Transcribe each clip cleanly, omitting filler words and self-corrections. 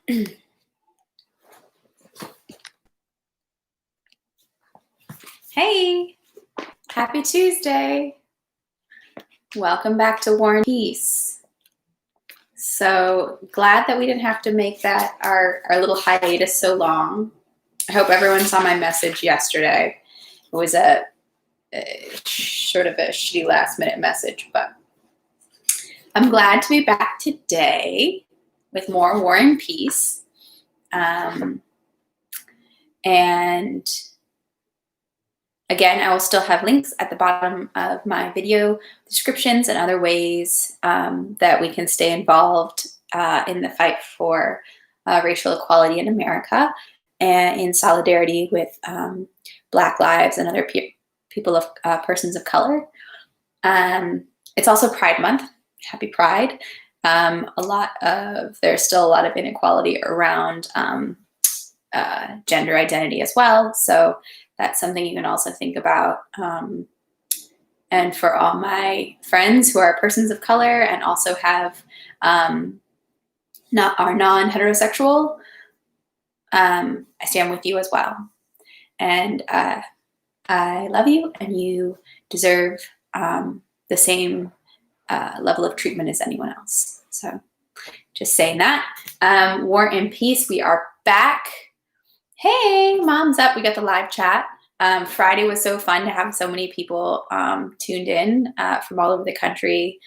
Hey, happy Tuesday. Welcome back to War and Peace. So glad that we didn't have to make that our little hiatus so long. I hope everyone saw my message yesterday. It was a sort of a shitty last minute message, but I'm glad to be back today with more War and Peace. And again, I will still have links at the bottom of my video descriptions and other ways that we can stay involved in the fight for racial equality in America and in solidarity with Black lives and other people of persons of color. It's also Pride Month. Happy Pride. There's still a lot of inequality around gender identity as well. So that's something you can also think about. And for all my friends who are persons of color and also are non-heterosexual, I stand with you as well. And I love you, and you deserve the same level of treatment as anyone else. So just saying that. War and Peace, we are back. Hey, mom's up. We got the live chat. Friday was so fun to have so many people tuned in from all over the country,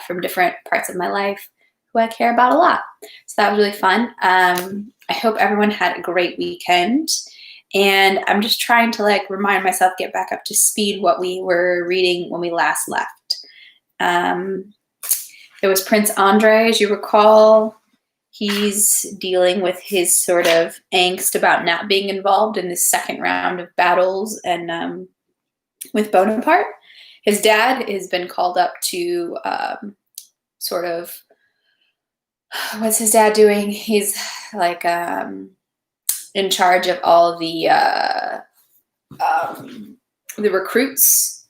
from different parts of my life who I care about a lot. So that was really fun. I hope everyone had a great weekend. And I'm just trying to remind myself, get back up to speed what we were reading when we last left. It was Prince Andre, as you recall. He's dealing with his sort of angst about not being involved in this second round of battles and with Bonaparte. His dad has been called up to what's his dad doing? He's in charge of all the recruits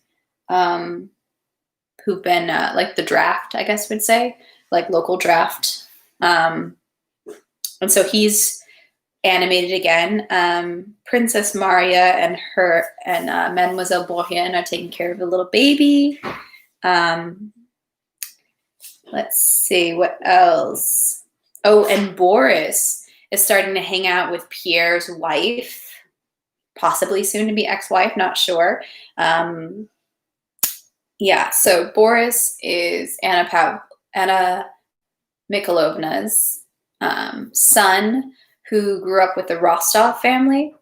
who've been the draft, I guess would say, local draft. And so he's animated again. Princess Maria and Mademoiselle Bourrienne are taking care of a little baby. Let's see, what else? Oh, and Boris is starting to hang out with Pierre's wife, possibly soon to be ex-wife, not sure. Yeah, so Boris is Anna Mikhailovna's son, who grew up with the Rostov family.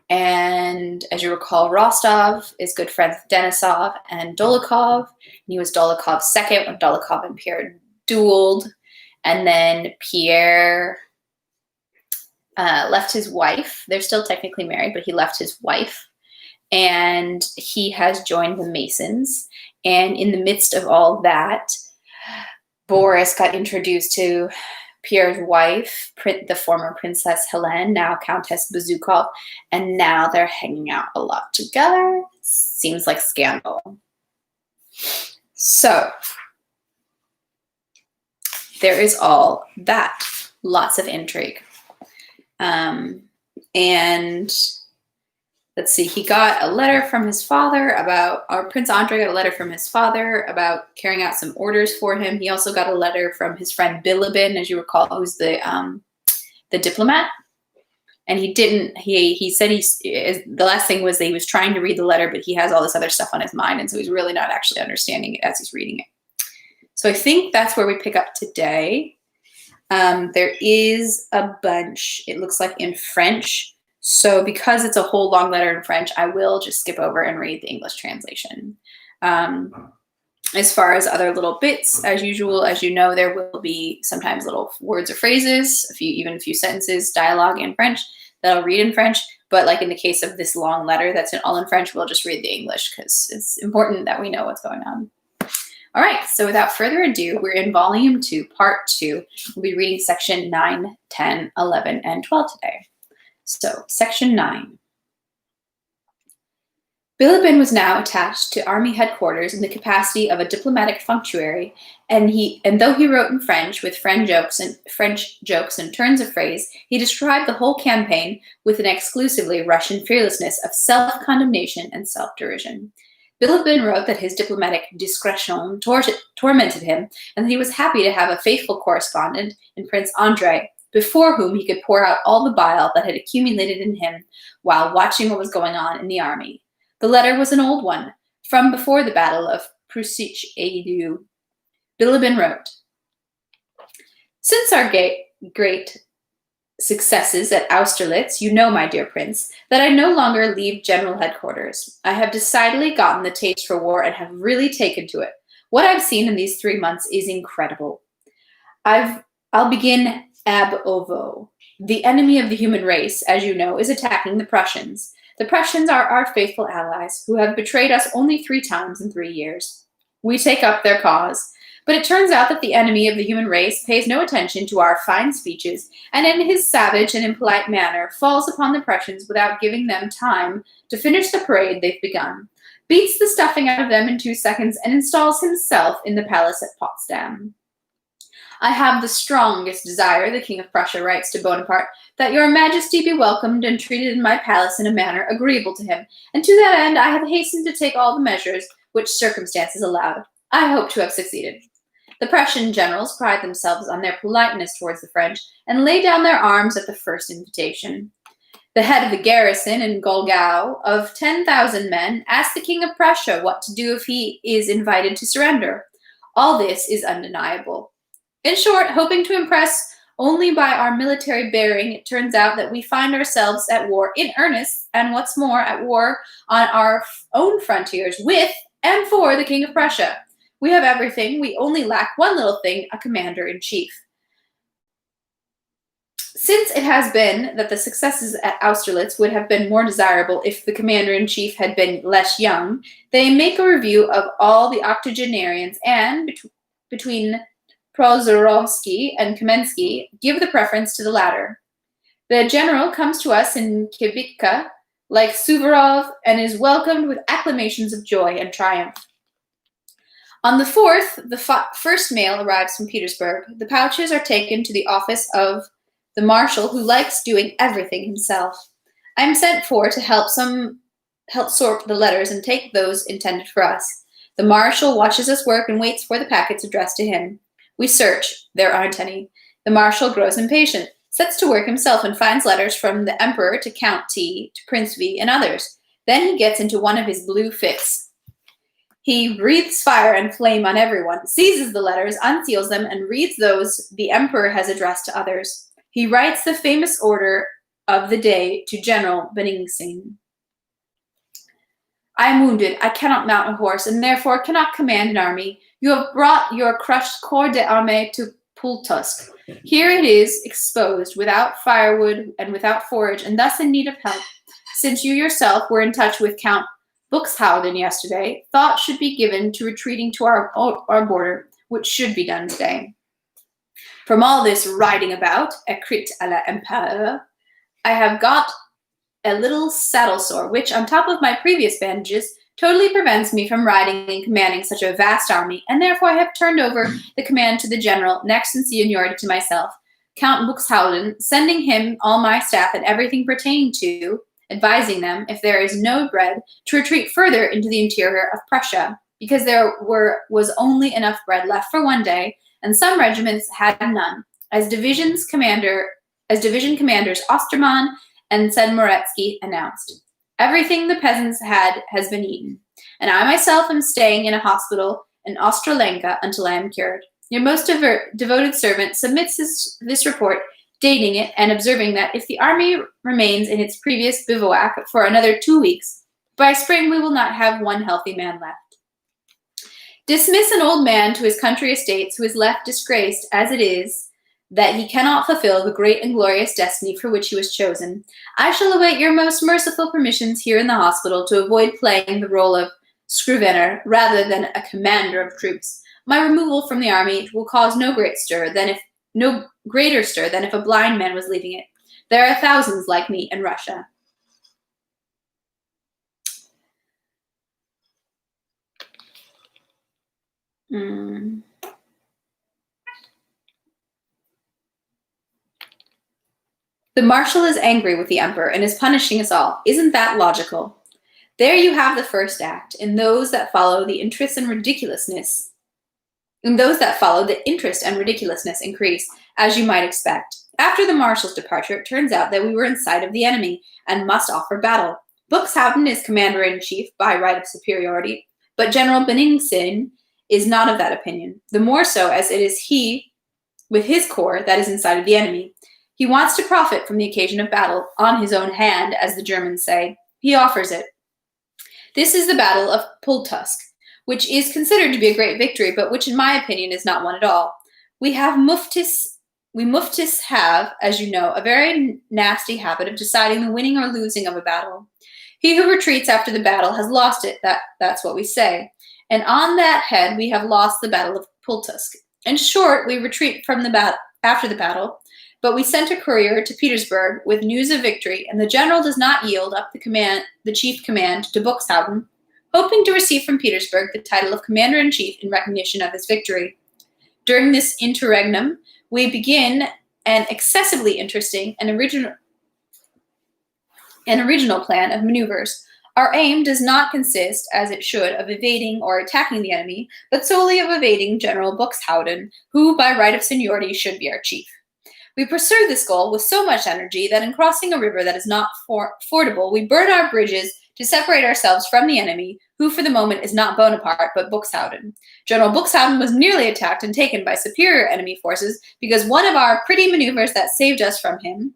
And as you recall, Rostov is good friends with Denisov and Dolokhov. And he was Dolokhov's second when Dolokhov and Pierre dueled. And then Pierre left his wife. They're still technically married, but he left his wife. And he has joined the Masons. And in the midst of all that, Boris got introduced to Pierre's wife, the former Princess Helene, now Countess Bezukhov, and now they're hanging out a lot together. Seems like scandal. So there is all that. Lots of intrigue. And let's see, he got a letter from his father Prince Andre got a letter from his father about carrying out some orders for him. He also got a letter from his friend Bilibin, as you recall, who's the diplomat. And he said the last thing was that he was trying to read the letter, but he has all this other stuff on his mind. And so he's really not actually understanding it as he's reading it. So I think that's where we pick up today. There is a bunch, it looks like, in French. So because it's a whole long letter in French, I will just skip over and read the English translation. As far as other little bits, as usual, as you know, there will be sometimes little words or phrases, even a few sentences, dialogue in French that I'll read in French. But like in the case of this long letter that's all in French, we'll just read the English because it's important that we know what's going on. All right, so without further ado, we're in Volume 2, Part 2. We'll be reading Section 9, 10, 11, and 12 today. So, Section 9. Bilibin was now attached to army headquarters in the capacity of a diplomatic functionary, and though he wrote in French with French jokes and turns of phrase, he described the whole campaign with an exclusively Russian fearlessness of self-condemnation and self-derision. Bilibin wrote that his diplomatic discretion tormented him, and that he was happy to have a faithful correspondent in Prince Andrei, before whom he could pour out all the bile that had accumulated in him while watching what was going on in the army. The letter was an old one, from before the Battle of Preussisch-Eylau. Bilibin wrote, "Since our great successes at Austerlitz, you know, my dear Prince, that I no longer leave general headquarters. I have decidedly gotten the taste for war and have really taken to it. What I've seen in these 3 months is incredible. I'll begin ab ovo. The enemy of the human race, as you know, is attacking the Prussians. The Prussians are our faithful allies, who have betrayed us only 3 times in 3 years. We take up their cause. But it turns out that the enemy of the human race pays no attention to our fine speeches, and in his savage and impolite manner falls upon the Prussians without giving them time to finish the parade they've begun, beats the stuffing out of them in 2 seconds, and installs himself in the palace at Potsdam. I have the strongest desire," the King of Prussia writes to Bonaparte, "that your Majesty be welcomed and treated in my palace in a manner agreeable to him, and to that end I have hastened to take all the measures which circumstances allowed. I hope to have succeeded." The Prussian generals pride themselves on their politeness towards the French, and lay down their arms at the first invitation. The head of the garrison in Golgau of 10,000 men asked the King of Prussia what to do if he is invited to surrender. All this is undeniable. In short, hoping to impress only by our military bearing, it turns out that we find ourselves at war in earnest, and what's more, at war on our own frontiers with and for the King of Prussia. We have everything. We only lack one little thing, a commander-in-chief. Since it has been that the successes at Austerlitz would have been more desirable if the commander-in-chief had been less young, they make a review of all the octogenarians and, between Prozorovsky and Kamensky, give the preference to the latter. The general comes to us in Kibitka like Suvorov and is welcomed with acclamations of joy and triumph. On the 4th, the first mail arrives from Petersburg. The pouches are taken to the office of the marshal, who likes doing everything himself. I am sent for to help sort the letters and take those intended for us. The marshal watches us work and waits for the packets addressed to him. We search. There aren't any. The marshal grows impatient, sets to work himself, and finds letters from the Emperor to Count T, to Prince V, and others. Then he gets into one of his blue fits. He breathes fire and flame on everyone, seizes the letters, unseals them, and reads those the Emperor has addressed to others. He writes the famous order of the day to General Beningsen. I am wounded. I cannot mount a horse, and therefore cannot command an army. You have brought your crushed corps d'armée to Pultusk. Here it is, exposed, without firewood and without forage, and thus in need of help. Since you yourself were in touch with Count Buxhausen yesterday, thought should be given to retreating to our border, which should be done today. From all this riding about, écrite à l'Empereur, I have got a little saddle sore, which, on top of my previous bandages, totally prevents me from riding and commanding such a vast army, and therefore I have turned over the command to the general, next in seniority to myself, Count Buxhausen, sending him all my staff and everything pertaining to, advising them, if there is no bread, to retreat further into the interior of Prussia, because there was only enough bread left for one day, and some regiments had none, as division commanders Ostermann and Sedmoretsky announced. Everything the peasants had has been eaten, and I myself am staying in a hospital in Ostrolenka until I am cured. Your most devoted servant submits this report, dating it and observing that if the army remains in its previous bivouac for another 2 weeks, by spring we will not have one healthy man left. Dismiss an old man to his country estates who is left disgraced as it is, that he cannot fulfill the great and glorious destiny for which he was chosen. I shall await your most merciful permissions here in the hospital to avoid playing the role of scrivener rather than a commander of troops. My removal from the army will cause no greater stir than if a blind man was leaving it. There are thousands like me in Russia. Mm. The marshal is angry with the emperor and is punishing us all. Isn't that logical? There you have the first act. In those that follow, the interest and ridiculousness. In those that follow, the interest and ridiculousness increase, as you might expect. After the marshal's departure, it turns out that we were in sight of the enemy and must offer battle. Buxhoughton is commander-in-chief by right of superiority, but General Benningsen is not of that opinion, the more so as it is he, with his corps, that is in sight of the enemy. He wants to profit from the occasion of battle, on his own hand, as the Germans say. He offers it. This is the Battle of Pultusk, which is considered to be a great victory, but which, in my opinion, is not one at all. We muftis have, as you know, a very nasty habit of deciding the winning or losing of a battle. He who retreats after the battle has lost it, that's what we say. And on that head we have lost the Battle of Pultusk. In short, we retreat from after the battle, but we sent a courier to Petersburg with news of victory, and the general does not yield up the chief command to Buxhoughton, hoping to receive from Petersburg the title of commander-in-chief in recognition of his victory. During this interregnum, we begin an excessively interesting and original plan of maneuvers. Our aim does not consist, as it should, of evading or attacking the enemy, but solely of evading General Buxhoughton, who, by right of seniority, should be our chief. We pursue this goal with so much energy that in crossing a river that is not fordable, we burn our bridges to separate ourselves from the enemy, who for the moment is not Bonaparte, but Buxhoughton. General Buxhoughton was nearly attacked and taken by superior enemy forces because one of our pretty maneuvers that saved us from him.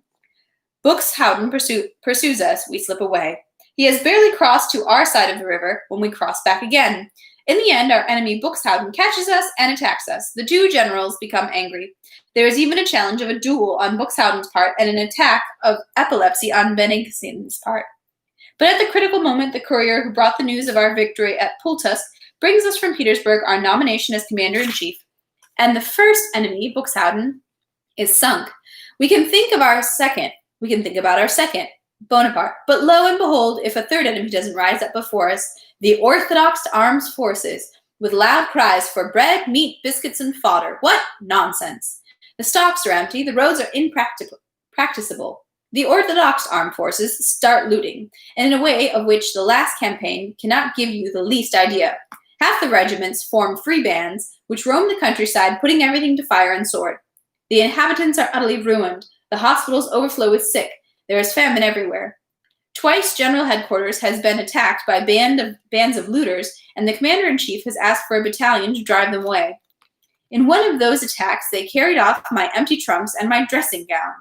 Buxhoughton pursues us, we slip away. He has barely crossed to our side of the river when we cross back again. In the end, our enemy Buxhoughton catches us and attacks us. The two generals become angry. There is even a challenge of a duel on Buxhoughton's part and an attack of epilepsy on Benningsen's part. But at the critical moment, the courier who brought the news of our victory at Pultusk brings us from Petersburg our nomination as commander-in-chief, and the first enemy, Buxhoughton, is sunk. We can think about our second, Bonaparte. But lo and behold, if a third enemy doesn't rise up before us, the orthodox armed forces, with loud cries for bread, meat, biscuits, and fodder. What nonsense! The stocks are empty, the roads are impracticable. The orthodox armed forces start looting, and in a way of which the last campaign cannot give you the least idea. Half the regiments form free bands, which roam the countryside, putting everything to fire and sword. The inhabitants are utterly ruined. The hospitals overflow with sick. There is famine everywhere. Twice General Headquarters has been attacked by bands of looters, and the commander-in-chief has asked for a battalion to drive them away. In one of those attacks, they carried off my empty trunks and my dressing gown.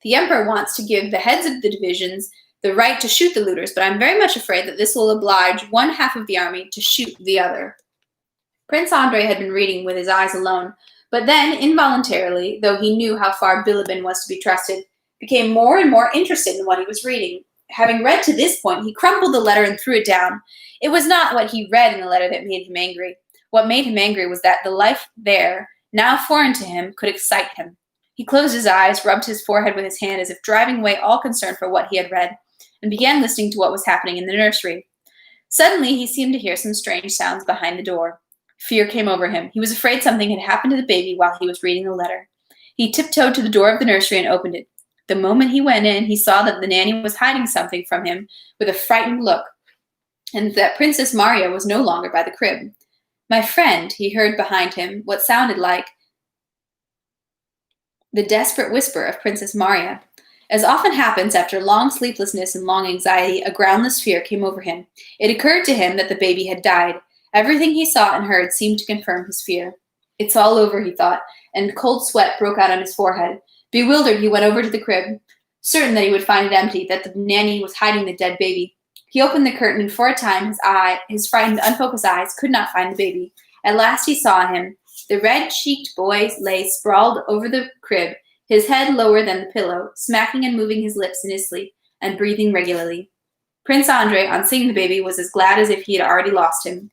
The emperor wants to give the heads of the divisions the right to shoot the looters, but I'm very much afraid that this will oblige one half of the army to shoot the other. Prince Andrei had been reading with his eyes alone, but then, involuntarily, though he knew how far Bilibin was to be trusted, became more and more interested in what he was reading. Having read to this point, he crumpled the letter and threw it down. It was not what he read in the letter that made him angry. What made him angry was that the life there, now foreign to him, could excite him. He closed his eyes, rubbed his forehead with his hand as if driving away all concern for what he had read, and began listening to what was happening in the nursery. Suddenly, he seemed to hear some strange sounds behind the door. Fear came over him. He was afraid something had happened to the baby while he was reading the letter. He tiptoed to the door of the nursery and opened it. The moment he went in, he saw that the nanny was hiding something from him with a frightened look, and that Princess Maria was no longer by the crib. "My friend," he heard behind him what sounded like the desperate whisper of Princess Maria. As often happens after long sleeplessness and long anxiety, a groundless fear came over him. It occurred to him that the baby had died. Everything he saw and heard seemed to confirm his fear. "It's all over," he thought, and cold sweat broke out on his forehead. Bewildered, he went over to the crib, certain that he would find it empty, that the nanny was hiding the dead baby. He opened the curtain, and for a time his frightened, unfocused eyes could not find the baby. At last he saw him. The red-cheeked boy lay sprawled over the crib, his head lower than the pillow, smacking and moving his lips in his sleep, and breathing regularly. Prince Andrei, on seeing the baby, was as glad as if he had already lost him.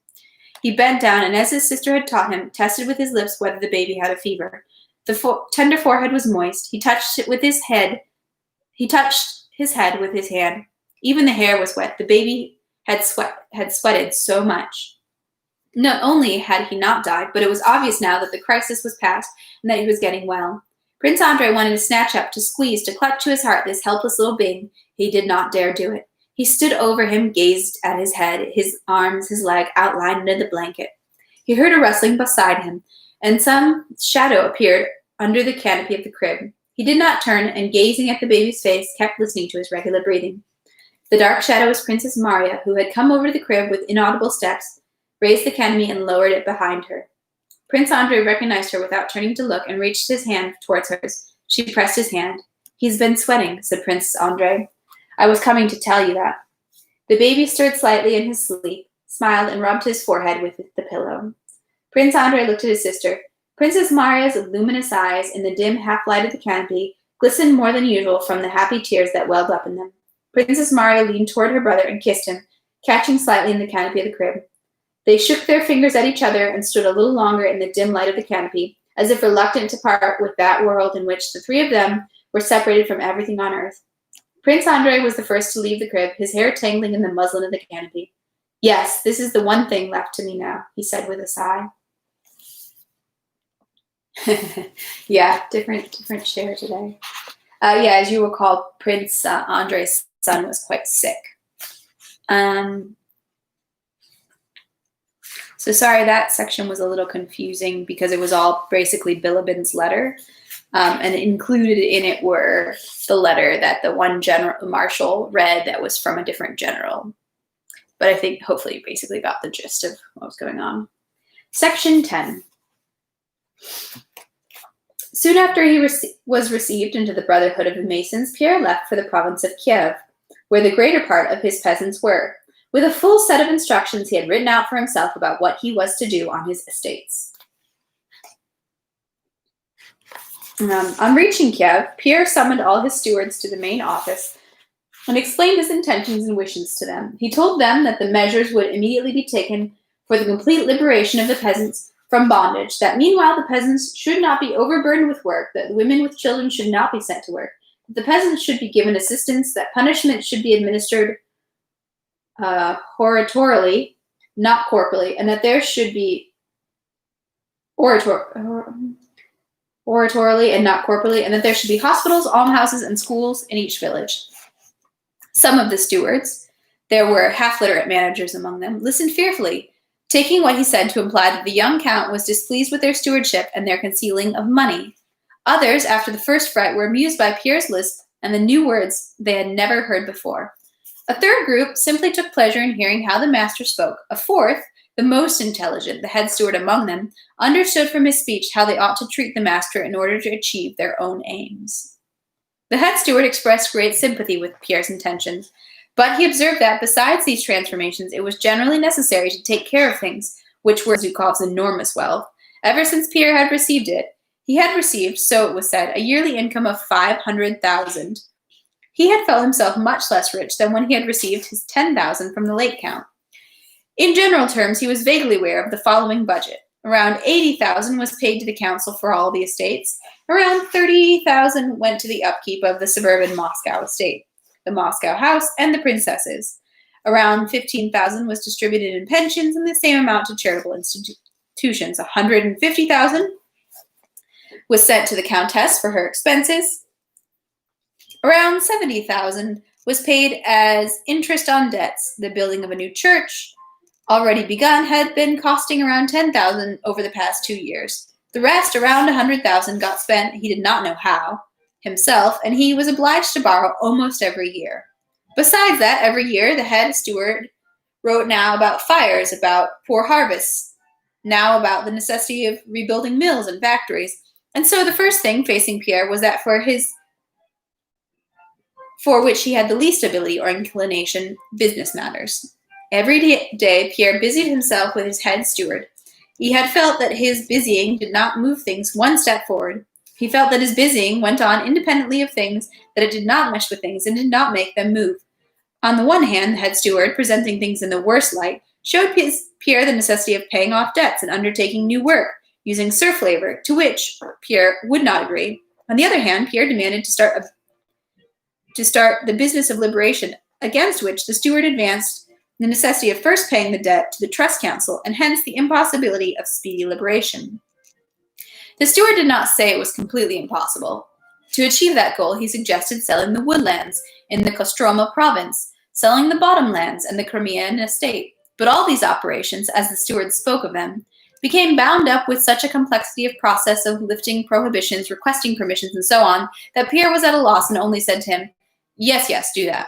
He bent down, and as his sister had taught him, tested with his lips whether the baby had a fever. The tender forehead was moist. He touched it with his head. He touched his head with his hand. Even the hair was wet. The baby had sweated so much. Not only had he not died, but it was obvious now that the crisis was past and that he was getting well. Prince Andrei wanted to snatch up, to squeeze, to clutch to his heart this helpless little being. He did not dare do it. He stood over him, gazed at his head, his arms, his leg outlined under the blanket. He heard a rustling beside him, and some shadow appeared under the canopy of the crib. He did not turn, and gazing at the baby's face, kept listening to his regular breathing. The dark shadow was Princess Marya, who had come over to the crib with inaudible steps, raised the canopy, and lowered it behind her. Prince Andrei recognized her without turning to look and reached his hand towards hers. She pressed his hand. "He's been sweating," said Prince Andrei. "I was coming to tell you that." The baby stirred slightly in his sleep, smiled, and rubbed his forehead with the pillow. Prince Andrei looked at his sister. Princess Marya's luminous eyes, in the dim half-light of the canopy, glistened more than usual from the happy tears that welled up in them. Princess Marya leaned toward her brother and kissed him, catching slightly in the canopy of the crib. They shook their fingers at each other and stood a little longer in the dim light of the canopy, as if reluctant to part with that world in which the three of them were separated from everything on earth. Prince Andrei was the first to leave the crib, his hair tangling in the muslin of the canopy. "Yes, this is the one thing left to me now," he said with a sigh. Yeah, different share today. As you recall, Prince Andrei's son was quite sick. So sorry, that section was a little confusing because it was all basically Bilibin's letter. And included in it were the letter that the one marshal read that was from a different general. But I think hopefully you basically got the gist of what was going on. Section 10. Soon after he was received into the Brotherhood of the Masons, Pierre left for the province of Kiev, where the greater part of his peasants were, with a full set of instructions he had written out for himself about what he was to do on his estates. On reaching Kiev, Pierre summoned all his stewards to the main office and explained his intentions and wishes to them. He told them that the measures would immediately be taken for the complete liberation of the peasants from bondage, that meanwhile the peasants should not be overburdened with work, that women with children should not be sent to work, that the peasants should be given assistance, that punishment should be administered oratorily, not corporally, and that there should be oratorily and not corporally, and that there should be hospitals, almhouses, and schools in each village. Some of the stewards, there were half-literate managers among them, listened fearfully, taking what he said to imply that the young count was displeased with their stewardship and their concealing of money. Others, after the first fright, were amused by Pierre's lisp and the new words they had never heard before. A third group simply took pleasure in hearing how the master spoke. A fourth, the most intelligent, the head steward among them, understood from his speech how they ought to treat the master in order to achieve their own aims. The head steward expressed great sympathy with Pierre's intentions, but he observed that, besides these transformations, it was generally necessary to take care of things, which were Zhukov's enormous wealth. Ever since Pierre had received it, he had received, so it was said, a yearly income of 500,000. He had felt himself much less rich than when he had received his 10,000 from the late count. In general terms, he was vaguely aware of the following budget. Around 80,000 was paid to the council for all the estates. Around 30,000 went to the upkeep of the suburban Moscow estate, the Moscow house, and the princesses. Around 15,000 was distributed in pensions, and the same amount to charitable institutions. 150,000 was sent to the countess for her expenses. Around 70,000 was paid as interest on debts. The building of a new church, already begun, had been costing around 10,000 over the past 2 years. The rest, around 100,000, got spent, he did not know how, himself, and he was obliged to borrow almost every year. Besides that, every year the head steward wrote now about fires, about poor harvests, now about the necessity of rebuilding mills and factories. And so the first thing facing Pierre was that for which he had the least ability or inclination, business matters. Every day, Pierre busied himself with his head steward. He had felt that his busying did not move things one step forward. He felt that his busying went on independently of things, that it did not mesh with things and did not make them move. On the one hand, the head steward, presenting things in the worst light, showed Pierre the necessity of paying off debts and undertaking new work, using serf labor, to which Pierre would not agree. On the other hand, Pierre demanded to start the business of liberation, against which the steward advanced the necessity of first paying the debt to the Trust Council, and hence the impossibility of speedy liberation. The steward did not say it was completely impossible. To achieve that goal, he suggested selling the woodlands in the Kostroma province, selling the bottomlands and the Crimean estate. But all these operations, as the steward spoke of them, became bound up with such a complexity of process of lifting prohibitions, requesting permissions, and so on, that Pierre was at a loss and only said to him, "Yes, yes, do that."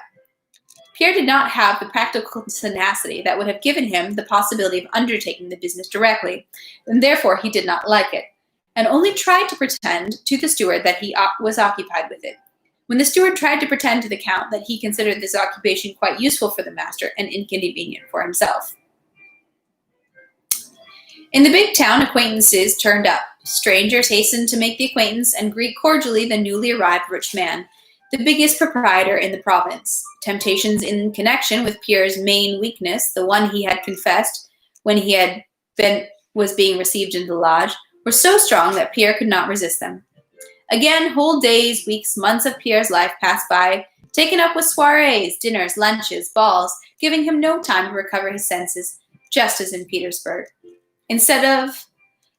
Pierre did not have the practical tenacity that would have given him the possibility of undertaking the business directly, and therefore he did not like it, and only tried to pretend to the steward that he was occupied with it. When the steward tried to pretend to the count that he considered this occupation quite useful for the master and inconvenient for himself. In the big town, acquaintances turned up. Strangers hastened to make the acquaintance and greet cordially the newly arrived rich man, the biggest proprietor in the province. Temptations in connection with Pierre's main weakness, the one he had confessed when he was being received into the lodge, were so strong that Pierre could not resist them. Again, whole days, weeks, months of Pierre's life passed by, taken up with soirees, dinners, lunches, balls, giving him no time to recover his senses, just as in Petersburg. Instead of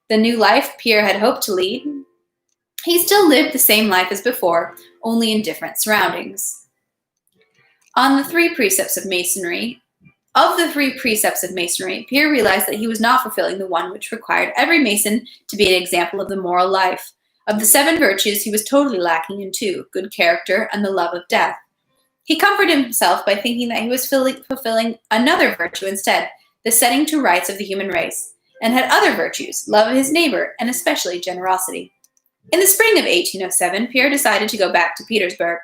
the new life Pierre had hoped to lead, he still lived the same life as before, only in different surroundings. Of the three precepts of masonry, Pierre realized that he was not fulfilling the one which required every mason to be an example of the moral life. Of the 7 virtues, he was totally lacking in 2, good character and the love of death. He comforted himself by thinking that he was fulfilling another virtue instead, the setting to rights of the human race, and had other virtues, love of his neighbor, and especially generosity. In the spring of 1807, Pierre decided to go back to Petersburg.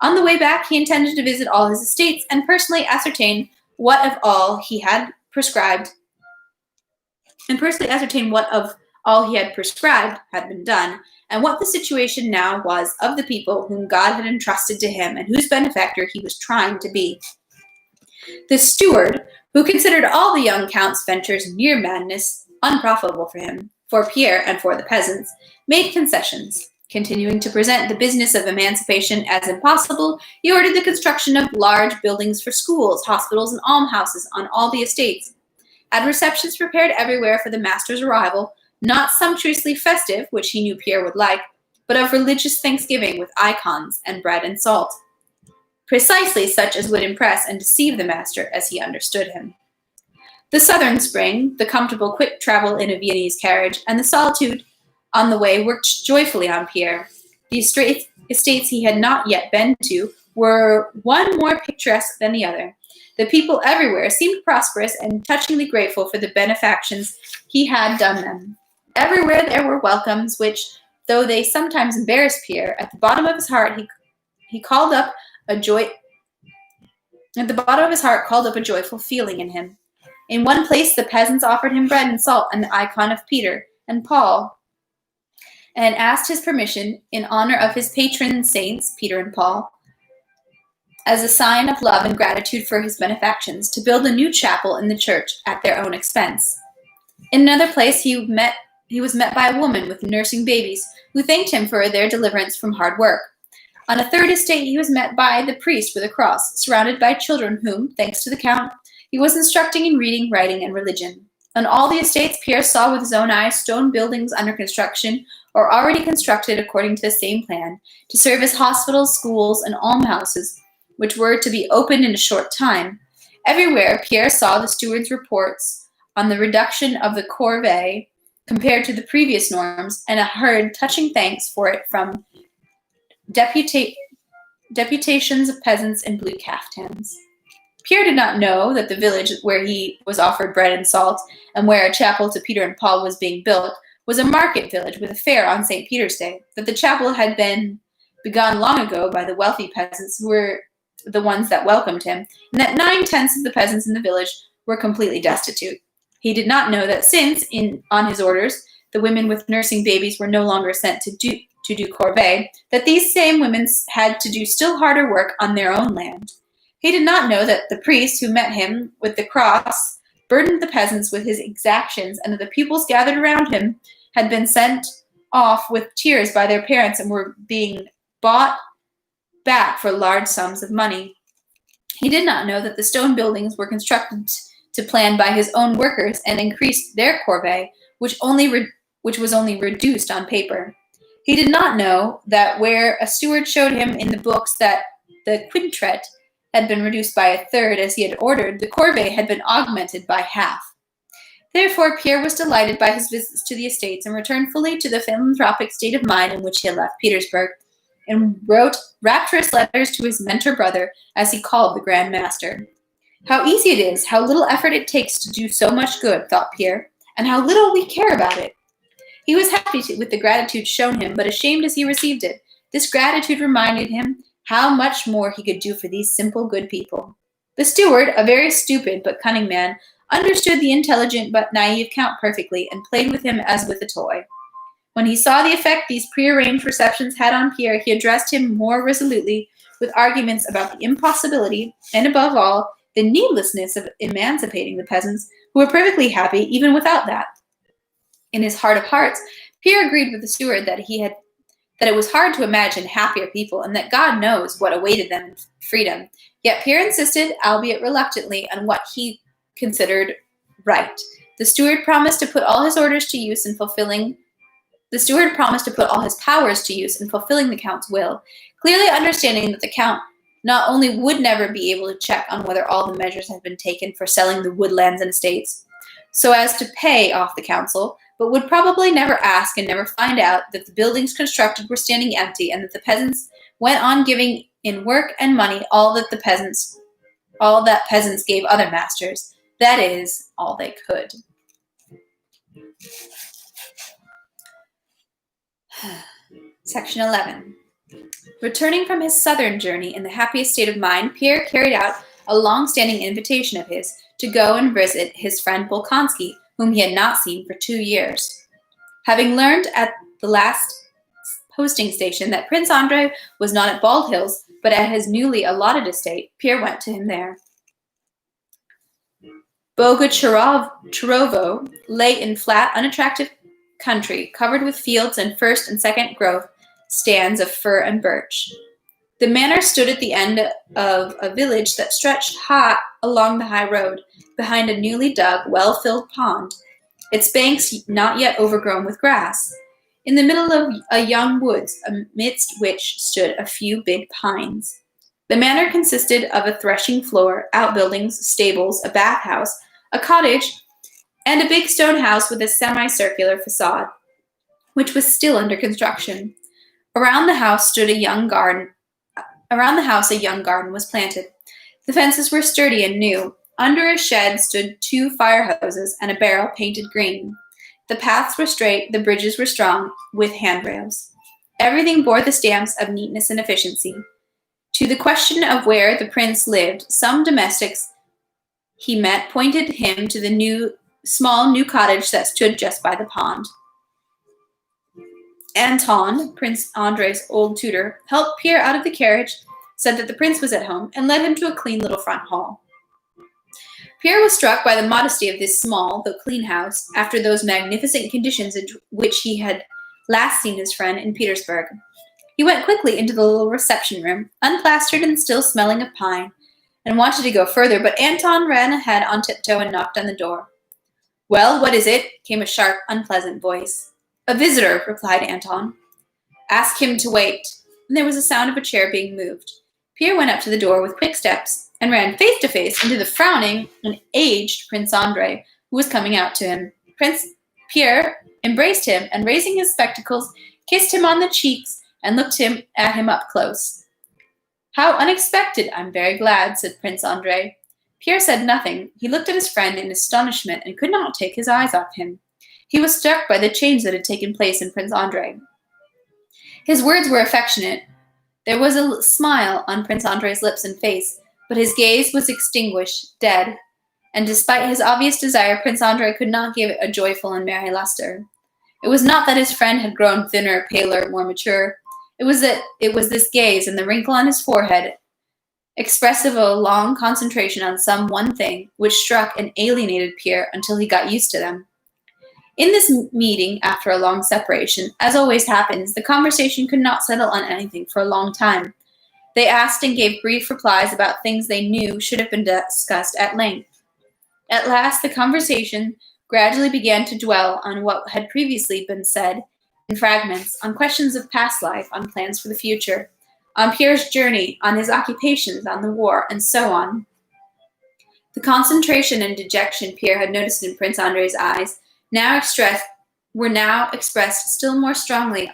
On the way back, he intended to visit all his estates and personally ascertain what of all he had prescribed had been done, and what the situation now was of the people whom God had entrusted to him and whose benefactor he was trying to be. The steward, who considered all the young count's ventures mere madness, unprofitable for him, for Pierre, and for the peasants, made concessions. Continuing to present the business of emancipation as impossible, he ordered the construction of large buildings for schools, hospitals, and almshouses on all the estates. Had receptions prepared everywhere for the master's arrival, not sumptuously festive, which he knew Pierre would like, but of religious thanksgiving with icons and bread and salt. Precisely such as would impress and deceive the master as he understood him. The southern spring, the comfortable quick travel in a Viennese carriage, and the solitude on the way worked joyfully on Pierre. The estates he had not yet been to were one more picturesque than the other. The people everywhere seemed prosperous and touchingly grateful for the benefactions he had done them. Everywhere there were welcomes which, though they sometimes embarrassed Pierre, at the bottom of his heart called up a joyful feeling in him. In one place, the peasants offered him bread and salt and the icon of Peter and Paul, and asked his permission, in honor of his patron saints, Peter and Paul, as a sign of love and gratitude for his benefactions, to build a new chapel in the church at their own expense. In another place, he was met by a woman with nursing babies, who thanked him for their deliverance from hard work. On a third estate, he was met by the priest with a cross, surrounded by children whom, thanks to the count, he was instructing in reading, writing, and religion. On all the estates, Pierre saw with his own eyes stone buildings under construction or already constructed according to the same plan, to serve as hospitals, schools, and almshouses, which were to be opened in a short time. Everywhere, Pierre saw the steward's reports on the reduction of the corvée compared to the previous norms, and heard touching thanks for it from deputations of peasants in blue caftans. Pierre did not know that the village where he was offered bread and salt, and where a chapel to Peter and Paul was being built, was a market village with a fair on St. Peter's Day, that the chapel had been begun long ago by the wealthy peasants who were the ones that welcomed him, and that 9/10 of the peasants in the village were completely destitute. He did not know that since, on his orders, the women with nursing babies were no longer sent to do corvée, that these same women had to do still harder work on their own land. He did not know that the priest who met him with the cross burdened the peasants with his exactions, and that the pupils gathered around him had been sent off with tears by their parents and were being bought back for large sums of money. He did not know that the stone buildings were constructed to plan by his own workers and increased their corvée, which was only reduced on paper. He did not know that where a steward showed him in the books that the quintette had been reduced by a third as he had ordered, the corvée had been augmented by half. Therefore, Pierre was delighted by his visits to the estates and returned fully to the philanthropic state of mind in which he had left Petersburg, and wrote rapturous letters to his mentor brother, as he called the Grand Master. How easy it is, how little effort it takes to do so much good, thought Pierre, and how little we care about it. He was happy with the gratitude shown him, but ashamed as he received it. This gratitude reminded him how much more he could do for these simple, good people. The steward, a very stupid but cunning man, understood the intelligent but naive Count perfectly, and played with him as with a toy. When he saw the effect these prearranged receptions had on Pierre, he addressed him more resolutely with arguments about the impossibility, and above all, the needlessness of emancipating the peasants, who were perfectly happy even without that. In his heart of hearts, Pierre agreed with the steward that it was hard to imagine happier people, and that God knows what awaited them in freedom. Yet Pierre insisted, albeit reluctantly, on what he considered right. The steward promised to put all his powers to use in fulfilling the Count's will, clearly understanding that the Count not only would never be able to check on whether all the measures had been taken for selling the woodlands and estates, so as to pay off the council, but would probably never ask and never find out that the buildings constructed were standing empty, and that the peasants went on giving in work and money all that peasants gave other masters, that is, all they could. Section 11. Returning from his southern journey in the happiest state of mind, Pierre carried out a long-standing invitation of his to go and visit his friend Bolkonsky, whom he had not seen for 2 years. Having learned at the last posting station that Prince Andrei was not at Bald Hills, but at his newly allotted estate, Pierre went to him there. Bogucharovo lay in flat, unattractive country, covered with fields and first and second growth stands of fir and birch. The manor stood at the end of a village that stretched high along the high road, behind a newly dug, well-filled pond, its banks not yet overgrown with grass, in the middle of a young woods, amidst which stood a few big pines. The manor consisted of a threshing floor, outbuildings, stables, a bathhouse, a cottage, and a big stone house with a semicircular facade, which was still under construction. Around the house a young garden was planted. The fences were sturdy and new. Under a shed stood 2 fire hoses and a barrel painted green. The paths were straight, the bridges were strong, with handrails. Everything bore the stamps of neatness and efficiency. To the question of where the prince lived, some domestics he met pointed him to the small new cottage that stood just by the pond. Anton, Prince Andrei's old tutor, helped Pierre out of the carriage, said that the prince was at home, and led him to a clean little front hall. Pierre was struck by the modesty of this small, though clean house, after those magnificent conditions in which he had last seen his friend in Petersburg. He went quickly into the little reception room, unplastered and still smelling of pine, and wanted to go further, but Anton ran ahead on tiptoe and knocked on the door. "Well, what is it?" came a sharp, unpleasant voice. "A visitor," replied Anton. "Ask him to wait." And there was a sound of a chair being moved. Pierre went up to the door with quick steps and ran face to face into the frowning and aged Prince Andrei, who was coming out to him. Pierre embraced him and, raising his spectacles, kissed him on the cheeks and looked at him up close. "How unexpected! I'm very glad," said Prince Andrei. Pierre said nothing. He looked at his friend in astonishment and could not take his eyes off him. He was struck by the change that had taken place in Prince Andrei. His words were affectionate. There was a smile on Prince Andrei's lips and face, but his gaze was extinguished, dead, and despite his obvious desire, Prince Andrei could not give it a joyful and merry luster. It was not that his friend had grown thinner, paler, more mature. It was this gaze and the wrinkle on his forehead, expressive of a long concentration on some one thing, which struck and alienated Pierre until he got used to them. In this meeting, after a long separation, as always happens, the conversation could not settle on anything for a long time. They asked and gave brief replies about things they knew should have been discussed at length. At last, the conversation gradually began to dwell on what had previously been said in fragments, on questions of past life, on plans for the future, on Pierre's journey, on his occupations, on the war, and so on. The concentration and dejection Pierre had noticed in Prince Andrei's eyes were now expressed still more strongly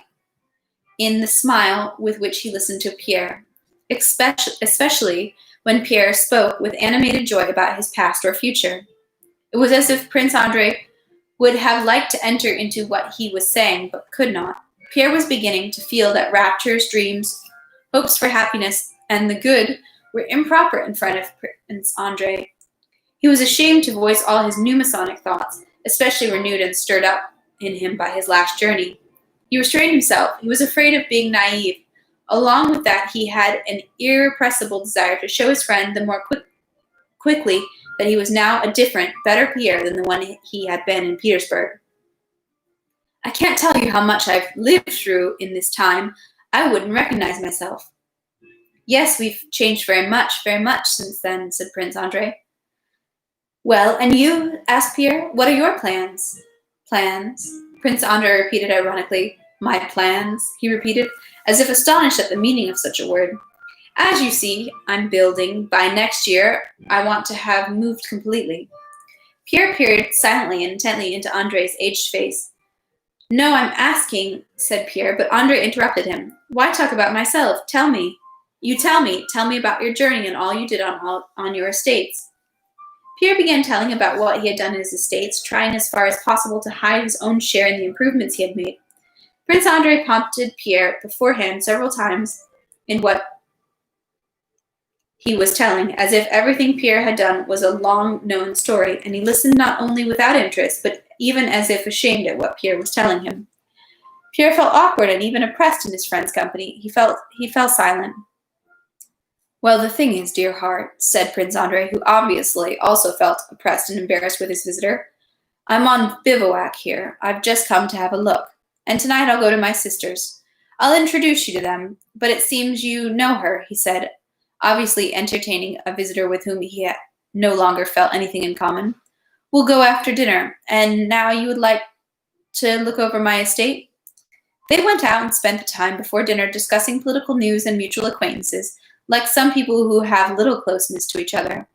in the smile with which he listened to Pierre, especially when Pierre spoke with animated joy about his past or future. It was as if Prince Andrei would have liked to enter into what he was saying, but could not. Pierre was beginning to feel that raptures, dreams, hopes for happiness, and the good were improper in front of Prince Andrei. He was ashamed to voice all his new Masonic thoughts, especially renewed and stirred up in him by his last journey. He restrained himself. He was afraid of being naive. Along with that, he had an irrepressible desire to show his friend the more quickly that he was now a different, better Pierre than the one he had been in Petersburg. I can't tell you how much I've lived through in this time. I wouldn't recognize myself. Yes, we've changed very much since then, said Prince Andrei. Well, and you? Asked Pierre. What are your plans? Plans? Prince Andrei repeated ironically. My plans, he repeated, as if astonished at the meaning of such a word. As you see, I'm building. By next year, I want to have moved completely. Pierre peered silently and intently into Andrei's aged face. No, I'm asking, said Pierre, but Andrei interrupted him. Why talk about myself? Tell me. You tell me. Tell me about your journey and all you did on your estates. Pierre began telling about what he had done in his estates, trying as far as possible to hide his own share in the improvements he had made. Prince Andrei prompted Pierre beforehand several times in what he was telling, as if everything Pierre had done was a long-known story, and he listened not only without interest, but even as if ashamed at what Pierre was telling him. Pierre felt awkward and even oppressed in his friend's company. He fell silent. Well, the thing is, dear heart, said Prince Andrei, who obviously also felt oppressed and embarrassed with his visitor, I'm on bivouac here. I've just come to have a look. And tonight I'll go to my sister's. I'll introduce you to them, but it seems you know her, he said, obviously entertaining a visitor with whom he no longer felt anything in common. We'll go after dinner, and now you would like to look over my estate? They went out and spent the time before dinner discussing political news and mutual acquaintances, like some people who have little closeness to each other.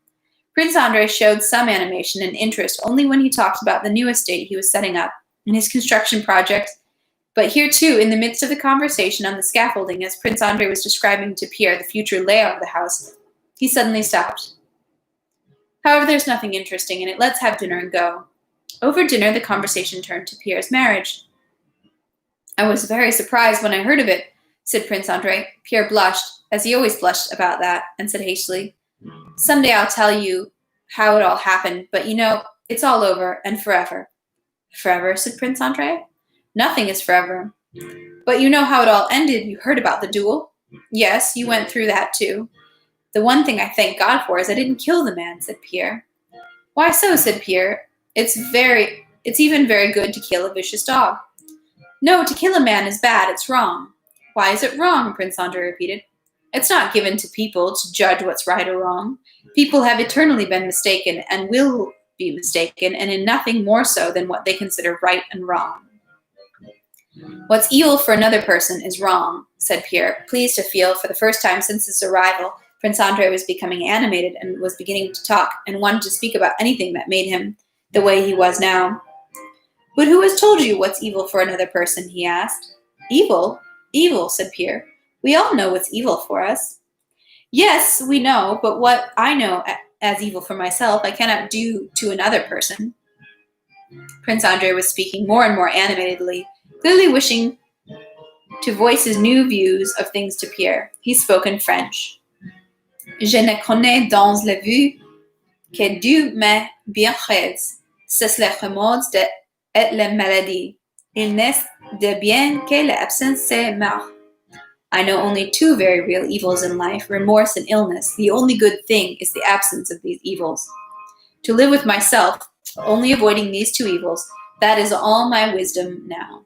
Prince Andrei showed some animation and interest only when he talked about the new estate he was setting up and his construction project. But here, too, in the midst of the conversation on the scaffolding, as Prince Andrei was describing to Pierre the future layout of the house, he suddenly stopped. However, there's nothing interesting in it. Let's have dinner and go. Over dinner, the conversation turned to Pierre's marriage. I was very surprised when I heard of it, said Prince Andrei. Pierre blushed, as he always blushed about that, and said hastily, Someday I'll tell you how it all happened, but you know, it's all over and forever. Forever, said Prince Andrei. Nothing is forever. But you know how it all ended. You heard about the duel? Yes, you went through that too. The one thing I thank God for is I didn't kill the man, said Pierre. Why so, said Pierre. It's even very good to kill a vicious dog. No, to kill a man is bad. It's wrong. Why is it wrong? Prince Andrei repeated. It's not given to people to judge what's right or wrong. People have eternally been mistaken and will be mistaken, and in nothing more so than what they consider right and wrong. What's evil for another person is wrong, said Pierre, pleased to feel, for the first time since his arrival, Prince Andrei was becoming animated and was beginning to talk and wanted to speak about anything that made him the way he was now. But who has told you what's evil for another person? He asked. Evil? Evil, said Pierre. We all know what's evil for us. Yes, we know, but what I know as evil for myself, I cannot do to another person. Prince Andrei was speaking more and more animatedly, clearly wishing to voice his new views of things to Pierre. He spoke in French. Je ne connais dans la vie que deux mais bien raides. C'est les remords et la maladie. Il n'est de bien que l'absence c'est mort. I know only two very real evils in life, remorse and illness. The only good thing is the absence of these evils. To live with myself, only avoiding these two evils, that is all my wisdom now.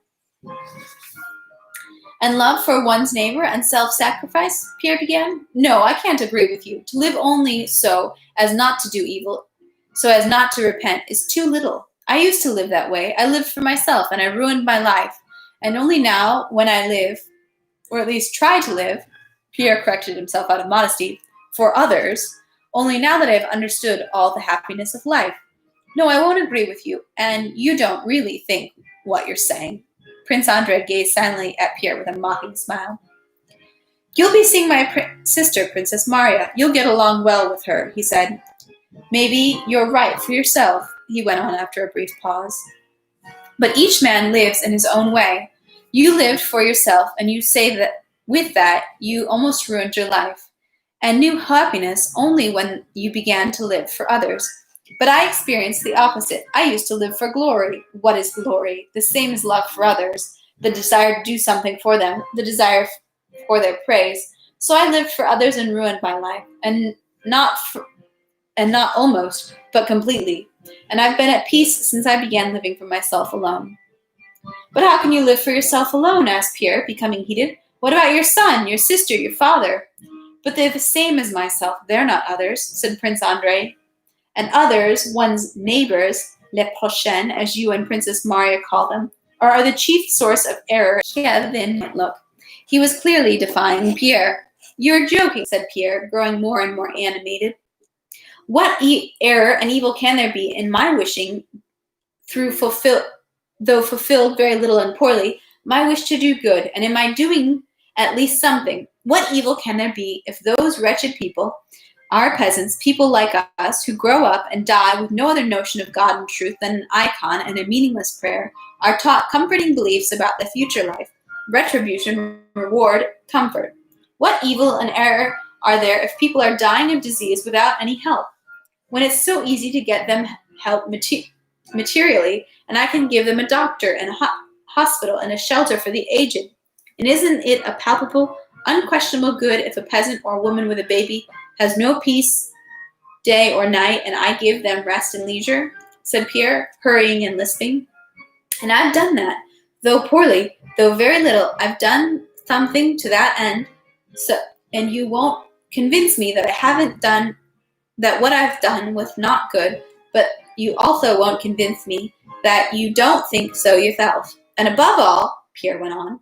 And love for one's neighbor and self-sacrifice, Pierre began. No, I can't agree with you. To live only so as not to do evil, so as not to repent, is too little. I used to live that way. I lived for myself, and I ruined my life. And only now, when I live, or at least try to live, Pierre corrected himself out of modesty, for others, only now that I have understood all the happiness of life. No, I won't agree with you, and you don't really think what you're saying. Prince Andrei gazed silently at Pierre with a mocking smile. You'll be seeing my sister, Princess Maria. You'll get along well with her, he said. Maybe you're right for yourself, he went on after a brief pause. But each man lives in his own way. You lived for yourself, and you say that with that you almost ruined your life, and knew happiness only when you began to live for others. But I experienced the opposite. I used to live for glory. What is glory? The same as love for others, the desire to do something for them, the desire for their praise. So I lived for others and ruined my life, and not almost, but completely. And I've been at peace since I began living for myself alone. But how can you live for yourself alone? Asked Pierre, becoming heated. What about your son, your sister, your father? But they're the same as myself. They're not others, said Prince Andrei. And others, one's neighbors, les prochains, as you and Princess Maria call them, are the chief source of error. Kevin, look. He was clearly defying Pierre. You're joking, said Pierre, growing more and more animated. What error and evil can there be in my wishing, though fulfilled very little and poorly, my wish to do good, and in my doing at least something? What evil can there be if those wretched people, our peasants, people like us, who grow up and die with no other notion of God and truth than an icon and a meaningless prayer, are taught comforting beliefs about the future life, retribution, reward, comfort? What evil and error are there if people are dying of disease without any help, when it's so easy to get them help materially, and I can give them a doctor and a hospital and a shelter for the aged? And isn't it a palpable, unquestionable good if a peasant or a woman with a baby has no peace day or night, and I give them rest and leisure? Said Pierre, hurrying and lisping. And I've done that, though poorly, though very little. I've done something to that end. So, and you won't convince me that that what I've done was not good, but you also won't convince me that you don't think so yourself. And above all, Pierre went on,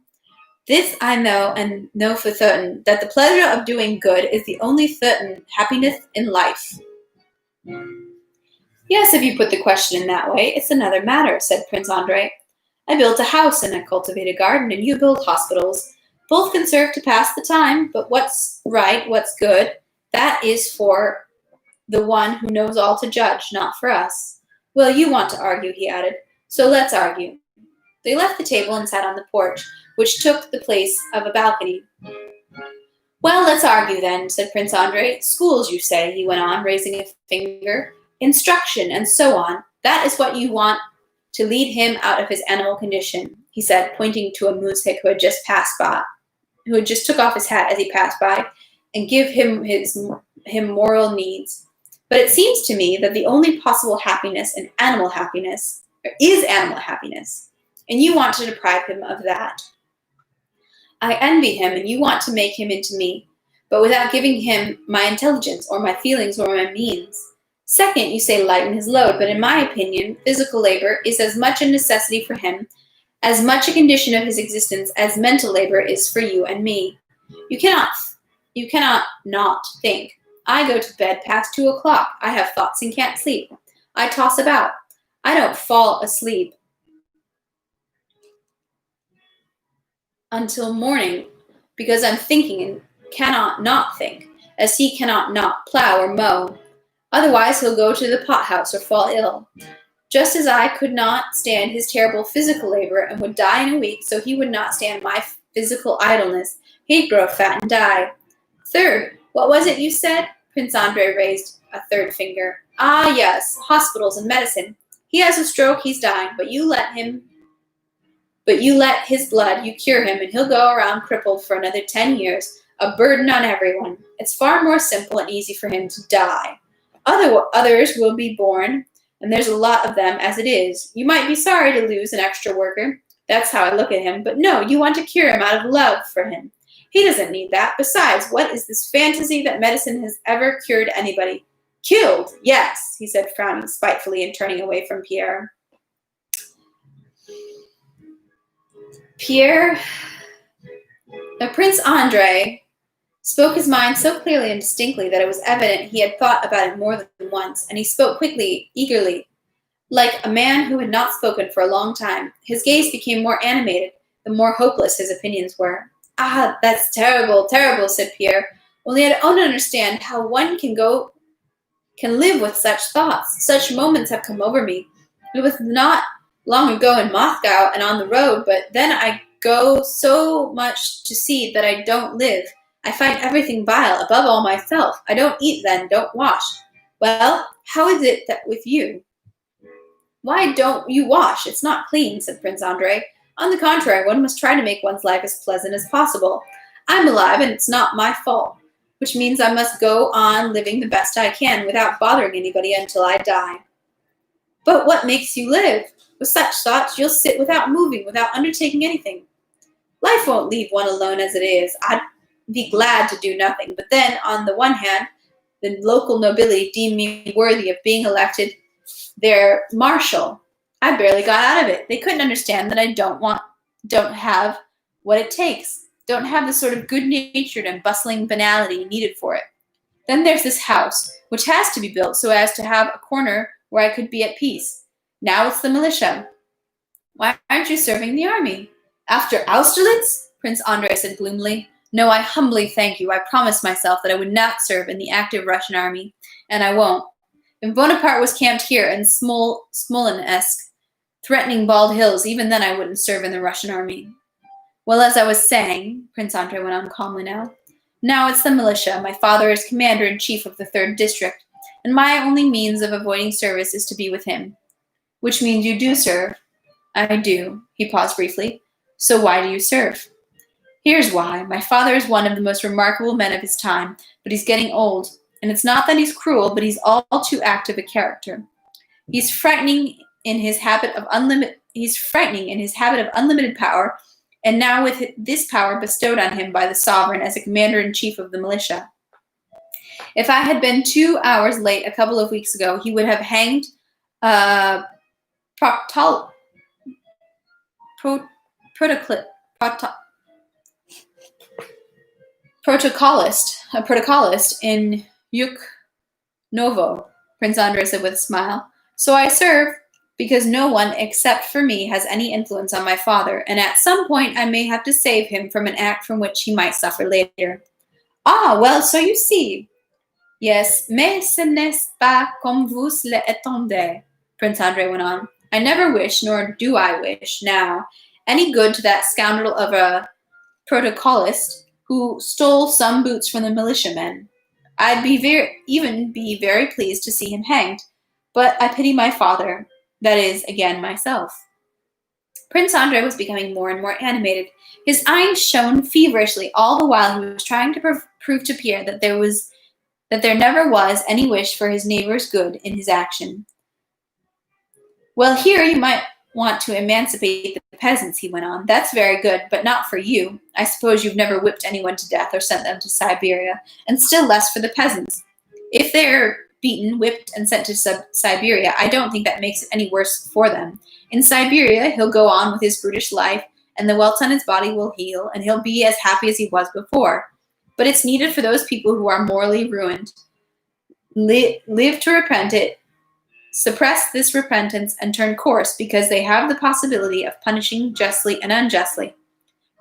this I know and know for certain, that the pleasure of doing good is the only certain happiness in life. Yes, if you put the question in that way, it's another matter, said Prince Andrei. I built a house and I cultivate a garden, and you build hospitals. Both can serve to pass the time, but what's right, what's good, that is for the one who knows all to judge, not for us. Well, you want to argue, he added, so let's argue. They left the table and sat on the porch, which took the place of a balcony. Well, let's argue then, said Prince Andrei. Schools, you say, he went on, raising a finger. Instruction, and so on. That is what you want to lead him out of his animal condition, he said, pointing to a moujik who had just took off his hat as he passed by, and give him moral needs. But it seems to me that the only possible happiness is animal happiness, and you want to deprive him of that. I envy him, and you want to make him into me, but without giving him my intelligence or my feelings or my means. Second, you say lighten his load, but in my opinion, physical labor is as much a necessity for him, as much a condition of his existence as mental labor is for you and me. You cannot not think. I go to bed past 2 o'clock. I have thoughts and can't sleep. I toss about. I don't fall asleep until morning because I'm thinking and cannot not think, as he cannot not plow or mow. Otherwise he'll go to the pothouse or fall ill. Just as I could not stand his terrible physical labor and would die in a week, so he would not stand my physical idleness. He'd grow fat and die. Third, what was it you said? Prince Andrei raised a third finger. Ah, yes, hospitals and medicine. He has a stroke, he's dying, but you let his blood, you cure him, and he'll go around crippled for another 10 years, a burden on everyone. It's far more simple and easy for him to die. Others will be born, and there's a lot of them as it is. You might be sorry to lose an extra worker. That's how I look at him. But no, you want to cure him out of love for him. He doesn't need that. Besides, what is this fantasy that medicine has ever cured anybody? Killed, yes, he said, frowning spitefully and turning away from Pierre. Prince Andre spoke his mind so clearly and distinctly that it was evident he had thought about it more than once, and he spoke quickly, eagerly, like a man who had not spoken for a long time. His gaze became more animated, the more hopeless his opinions were. Ah, that's terrible, terrible, said Pierre. Only I don't understand how one can live with such thoughts. Such moments have come over me. It was not long ago in Moscow and on the road, but then I go so much to see that I don't live. I find everything vile, above all myself. I don't eat then, don't wash. Well, how is it that with you? Why don't you wash? It's not clean, said Prince Andre. On the contrary, one must try to make one's life as pleasant as possible. I'm alive, and it's not my fault, which means I must go on living the best I can without bothering anybody until I die. But what makes you live? With such thoughts, you'll sit without moving, without undertaking anything. Life won't leave one alone as it is. I'd be glad to do nothing, but then, on the one hand, the local nobility deem me worthy of being elected their marshal. I barely got out of it. They couldn't understand that I don't have what it takes, don't have the sort of good-natured and bustling banality needed for it. Then there's this house, which has to be built so as to have a corner where I could be at peace. Now it's the militia. Why aren't you serving the army? After Austerlitz? Prince Andre said gloomily. No, I humbly thank you. I promised myself that I would not serve in the active Russian army, and I won't. If Bonaparte was camped here in Smolensk, threatening bald hills, even then I wouldn't serve in the Russian army. Well, as I was saying, Prince Andre went on calmly now it's the militia. My father is commander-in-chief of the 3rd District, and my only means of avoiding service is to be with him. Which means you do serve. I do. He paused briefly. So why do you serve? Here's why. My father is one of the most remarkable men of his time, but he's getting old. And it's not that he's cruel, but he's all too active a character. He's frightening in his habit of unlimited power, and now with this power bestowed on him by the sovereign as a commander-in-chief of the militia. If I had been 2 hours late a couple of weeks ago, he would have hanged a protocolist in Yuknovo, Prince Andre said with a smile. So I serve because no one except for me has any influence on my father, and at some point I may have to save him from an act from which he might suffer later. Ah, well, so you see. Yes, mais ce n'est pas comme vous l'attendez, Prince Andre went on. I never wish, nor do I wish now, any good to that scoundrel of a protocolist who stole some boots from the militiamen. I'd be very pleased to see him hanged, but I pity my father, that is, again, myself. Prince Andre was becoming more and more animated. His eyes shone feverishly all the while he was trying to prove to Pierre that there never was any wish for his neighbor's good in his action. Well, here you might want to emancipate the peasants, he went on. That's very good, but not for you. I suppose you've never whipped anyone to death or sent them to Siberia, and still less for the peasants. If they're beaten, whipped, and sent to Siberia, I don't think that makes it any worse for them. In Siberia, he'll go on with his brutish life, and the welts on his body will heal, and he'll be as happy as he was before. But it's needed for those people who are morally ruined. Live to repent it, suppress this repentance, and turn course because they have the possibility of punishing justly and unjustly.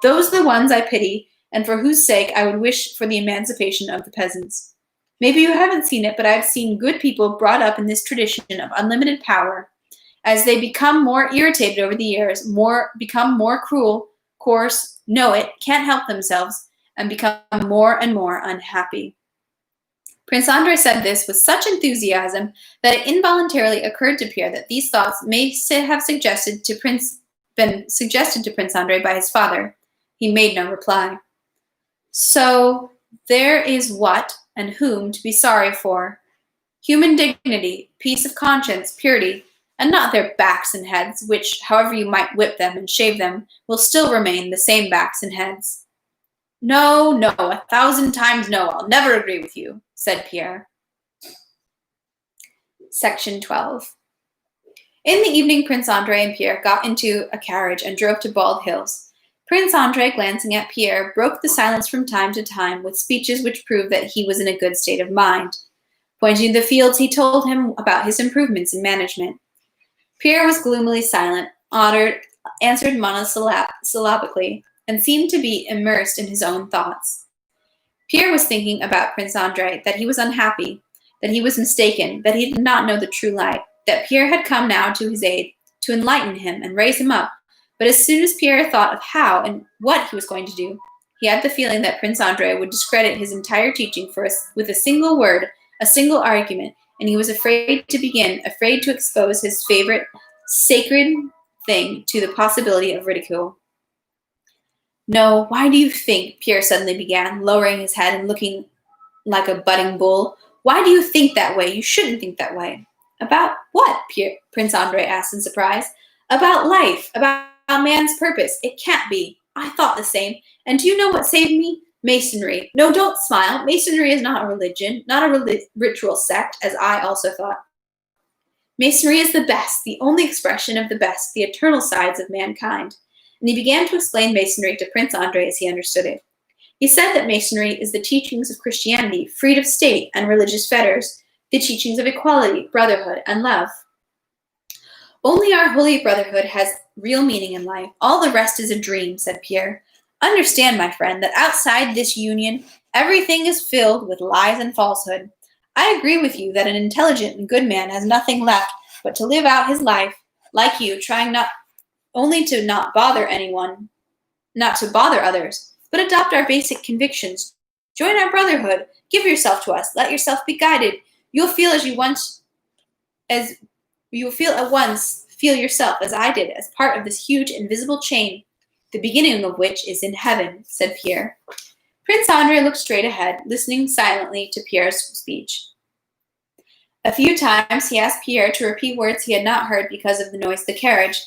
Those are the ones I pity, and for whose sake I would wish for the emancipation of the peasants. Maybe you haven't seen it, but I've seen good people brought up in this tradition of unlimited power. As they become more irritated over the years, become more cruel, coarse, know it, can't help themselves, and become more and more unhappy. Prince Andre said this with such enthusiasm that it involuntarily occurred to Pierre that these thoughts may have been suggested to Prince Andre by his father. He made no reply. So there is what and whom to be sorry for. Human dignity, peace of conscience, purity, and not their backs and heads, which, however you might whip them and shave them, will still remain the same backs and heads. No, no, 1,000 times no, I'll never agree with you, said Pierre. Section 12. In the evening, Prince Andrei and Pierre got into a carriage and drove to Bald Hills. Prince Andrei, glancing at Pierre, broke the silence from time to time with speeches which proved that he was in a good state of mind. Pointing to the fields, he told him about his improvements in management. Pierre was gloomily silent, answered monosyllabically, and seemed to be immersed in his own thoughts. Pierre was thinking about Prince Andrei, that he was unhappy, that he was mistaken, that he did not know the true light, that Pierre had come now to his aid, to enlighten him and raise him up. But as soon as Pierre thought of how and what he was going to do, he had the feeling that Prince Andrei would discredit his entire teaching with a single word, a single argument, and he was afraid to begin, afraid to expose his favorite sacred thing to the possibility of ridicule. No, why do you think, Pierre suddenly began, lowering his head and looking like a budding bull, why do you think that way? You shouldn't think that way. About what? Prince Andrei asked in surprise. About life, about man's purpose. It can't be. I thought the same. And do you know what saved me? Masonry. No, don't smile. Masonry is not a religion, not a ritual sect, as I also thought. Masonry is the best, the only expression of the best, the eternal sides of mankind. And he began to explain Masonry to Prince Andrei as he understood it. He said that Masonry is the teachings of Christianity, freed of state and religious fetters, the teachings of equality, brotherhood, and love. Only our holy brotherhood has real meaning in life. All the rest is a dream, said Pierre. Understand, my friend, that outside this union, everything is filled with lies and falsehood. I agree with you that an intelligent and good man has nothing left but to live out his life, like you, trying not only to not bother anyone, not to bother others, but adopt our basic convictions. Join our brotherhood. Give yourself to us. Let yourself be guided. You'll feel at once feel yourself as I did, as part of this huge invisible chain, the beginning of which is in heaven, said Pierre. Prince Andrei looked straight ahead, listening silently to Pierre's speech. A few times he asked Pierre to repeat words he had not heard because of the noise of the carriage.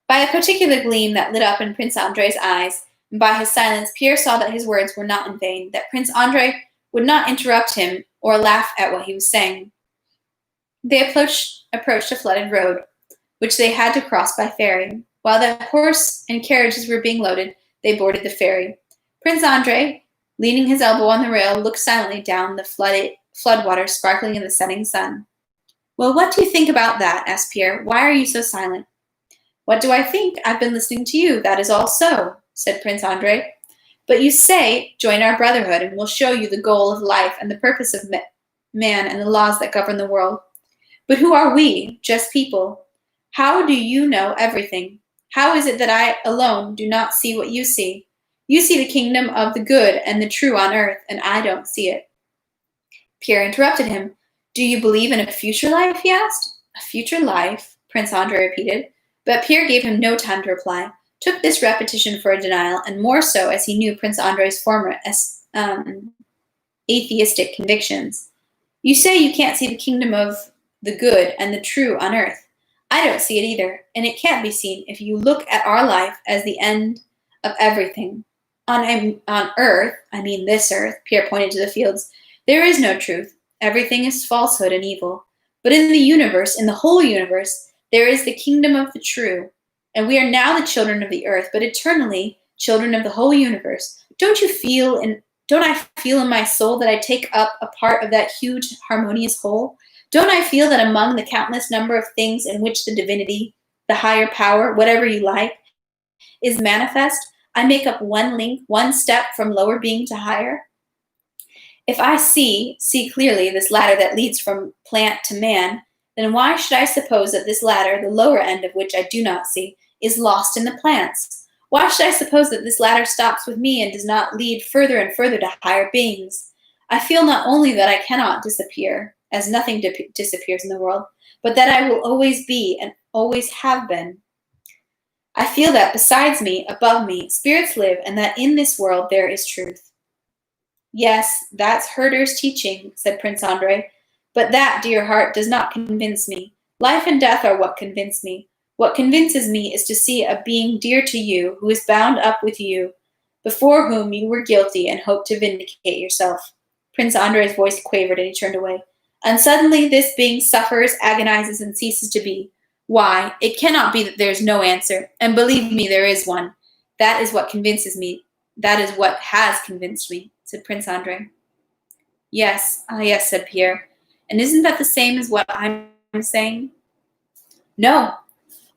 By a particular gleam that lit up in Prince Andrei's eyes, and by his silence, Pierre saw that his words were not in vain, that Prince Andrei would not interrupt him or laugh at what he was saying. They approached a flooded road, which they had to cross by ferry. While the horse and carriages were being loaded, they boarded the ferry. Prince Andrei, leaning his elbow on the rail, looked silently down the floodwater sparkling in the setting sun. Well, what do you think about that? Asked Pierre. Why are you so silent? What do I think? I've been listening to you. That is all so, said Prince Andrei. But you say, join our brotherhood, and we'll show you the goal of life and the purpose of man and the laws that govern the world. But who are we? Just people. How do you know everything? How is it that I alone do not see what you see? You see the kingdom of the good and the true on earth, and I don't see it. Pierre interrupted him. Do you believe in a future life? He asked. A future life? Prince Andrei repeated. But Pierre gave him no time to reply, took this repetition for a denial, and more so as he knew Prince Andrei's former atheistic convictions. You say you can't see the kingdom of the good and the true on earth. I don't see it either, and it can't be seen if you look at our life as the end of everything. On earth, I mean this earth, Pierre pointed to the fields, there is no truth. Everything is falsehood and evil. But in the universe, in the whole universe, there is the kingdom of the true. And we are now the children of the earth, but eternally children of the whole universe. Don't I feel in my soul that I take up a part of that huge, harmonious whole? Don't I feel that among the countless number of things in which the divinity, the higher power, whatever you like, is manifest, I make up one link, one step from lower being to higher? If I see clearly this ladder that leads from plant to man, then why should I suppose that this ladder, the lower end of which I do not see, is lost in the plants? Why should I suppose that this ladder stops with me and does not lead further and further to higher beings? I feel not only that I cannot disappear, as nothing disappears in the world, but that I will always be and always have been. I feel that besides me, above me, spirits live, and that in this world there is truth. Yes, that's Herder's teaching, said Prince Andrei, but that, dear heart, does not convince me. Life and death are what convince me. What convinces me is to see a being dear to you who is bound up with you, before whom you were guilty and hope to vindicate yourself. Prince Andrei's voice quavered and he turned away. And suddenly this being suffers, agonizes, and ceases to be. Why? It cannot be that there is no answer. And believe me, there is one. That is what convinces me. That is what has convinced me, said Prince Andrei. Yes, yes, said Pierre. And isn't that the same as what I'm saying? No.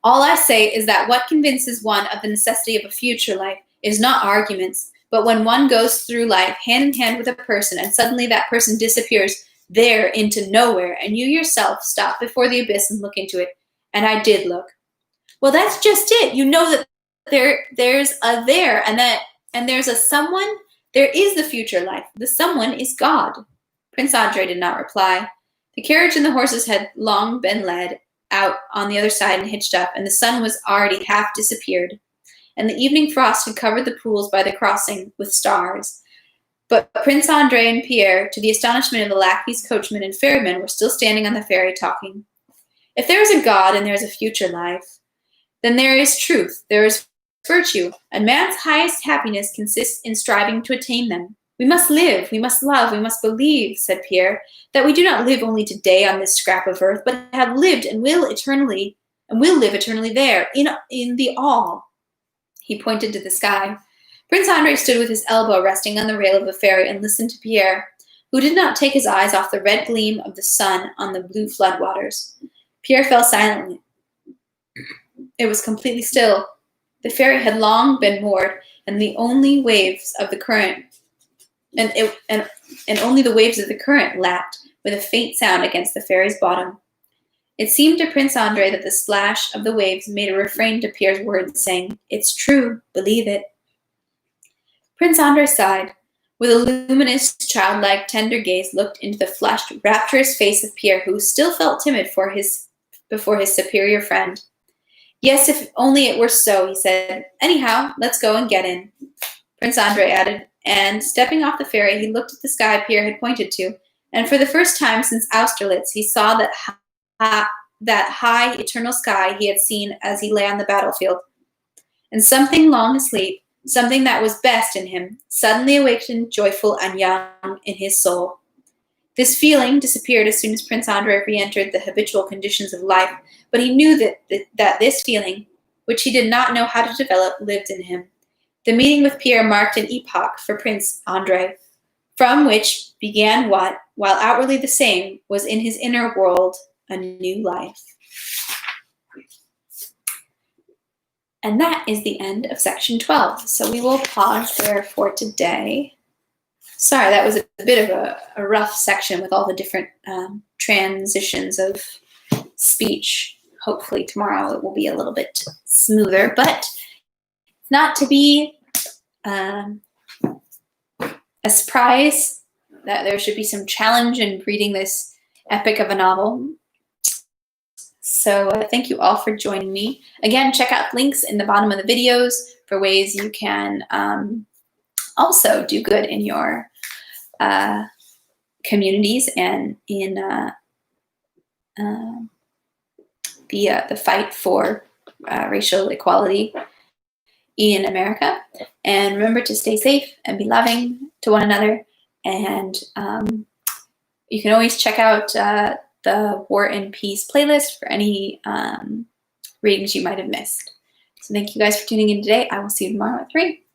All I say is that what convinces one of the necessity of a future life is not arguments, but when one goes through life hand in hand with a person and suddenly that person disappears there into nowhere and you yourself stop before the abyss and look into it. And I did look. Well, that's just it. You know that there's a there and there's a someone. There is the future life. The someone is God. Prince Andrei did not reply. The carriage and the horses had long been led out on the other side and hitched up, and the sun was already half disappeared, and the evening frost had covered the pools by the crossing with stars. But Prince Andrei and Pierre, to the astonishment of the lackeys, coachmen, and ferrymen, were still standing on the ferry talking. If there is a God and there is a future life, then there is truth, there is virtue, and man's highest happiness consists in striving to attain them. We must live, we must love, we must believe, said Pierre, that we do not live only today on this scrap of earth, but have lived and will eternally, and will live eternally there, in the all. He pointed to the sky. Prince Andrei stood with his elbow resting on the rail of the ferry and listened to Pierre, who did not take his eyes off the red gleam of the sun on the blue floodwaters. Pierre fell silently. It was completely still. The ferry had long been moored, and the only waves of the current and only the waves of the current lapped with a faint sound against the ferry's bottom. It seemed to Prince Andrei that the splash of the waves made a refrain to Pierre's words, saying, "It's true, believe it." Prince Andrei sighed. With a luminous, childlike, tender gaze looked into the flushed, rapturous face of Pierre, who still felt timid before his superior friend. "Yes, if only it were so," he said. "Anyhow, let's go and get in," Prince Andrei added, and stepping off the ferry, he looked at the sky Pierre had pointed to, and for the first time since Austerlitz, he saw that high, eternal sky he had seen as he lay on the battlefield. And something long asleep, something that was best in him, suddenly awakened, joyful and young in his soul. This feeling disappeared as soon as Prince Andrei re-entered the habitual conditions of life, but he knew that this feeling, which he did not know how to develop, lived in him. The meeting with Pierre marked an epoch for Prince Andrei, from which began what, while outwardly the same, was in his inner world a new life. And that is the end of section 12. So we will pause there for today. Sorry, that was a bit of a rough section with all the different transitions of speech. Hopefully tomorrow it will be a little bit smoother, but it's not to be a surprise that there should be some challenge in reading this epic of a novel. So thank you all for joining me. Again, check out links in the bottom of the videos for ways you can also do good in your communities and in the fight for racial equality in America. And remember to stay safe and be loving to one another. And you can always check out the War and Peace playlist for any readings you might have missed. So thank you guys for tuning in today. I will see you tomorrow at 3.